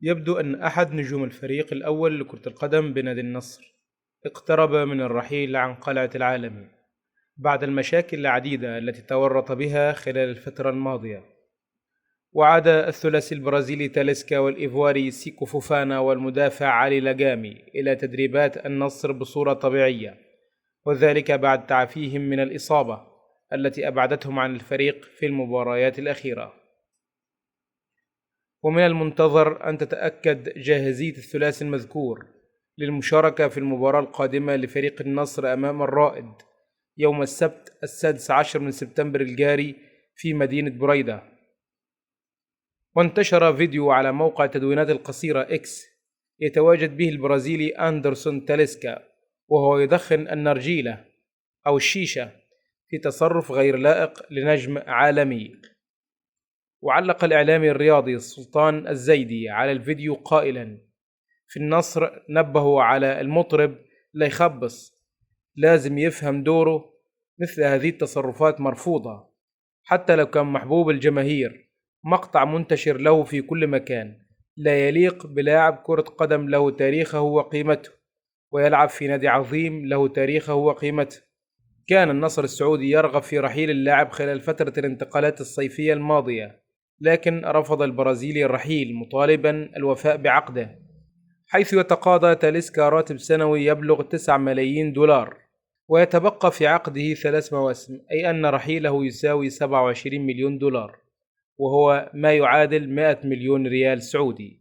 يبدو أن أحد نجوم الفريق الأول لكرة القدم بنادي النصر اقترب من الرحيل عن قلعة العالمي بعد المشاكل العديدة التي تورط بها خلال الفترة الماضية. وعاد الثلاثي البرازيلي تاليسكا والإيفواري سيكو فوفانا والمدافع علي لاجامي إلى تدريبات النصر بصورة طبيعية، وذلك بعد تعافيهم من الإصابة التي أبعدتهم عن الفريق في المباريات الأخيرة. ومن المنتظر أن تتأكد جاهزية الثلاثي المذكور للمشاركة في المباراة القادمة لفريق النصر أمام الرائد يوم السبت 16 من سبتمبر الجاري في مدينة بريدة. وانتشر فيديو على موقع التدوينات القصيرة إكس يتواجد به البرازيلي أندرسون تاليسكا وهو يدخن النرجيلة أو الشيشة في تصرف غير لائق لنجم عالمي. وعلق الإعلامي الرياضي سلطان الزيدي على الفيديو قائلا: في النصر نبهوا على المطرب لا يخبص، لازم يفهم دوره، مثل هذه التصرفات مرفوضة حتى لو كان محبوب الجماهير. مقطع منتشر له في كل مكان لا يليق بلاعب كرة قدم له تاريخه وقيمته ويلعب في نادي عظيم له تاريخه وقيمته. كان النصر السعودي يرغب في رحيل اللاعب خلال فترة الانتقالات الصيفية الماضية، لكن رفض البرازيلي الرحيل مطالبا الوفاء بعقده، حيث يتقاضى تاليسكا راتب سنوي يبلغ 9 ملايين دولار، ويتبقى في عقده 3 مواسم، أي أن رحيله يساوي 27 مليون دولار، وهو ما يعادل 100 مليون ريال سعودي.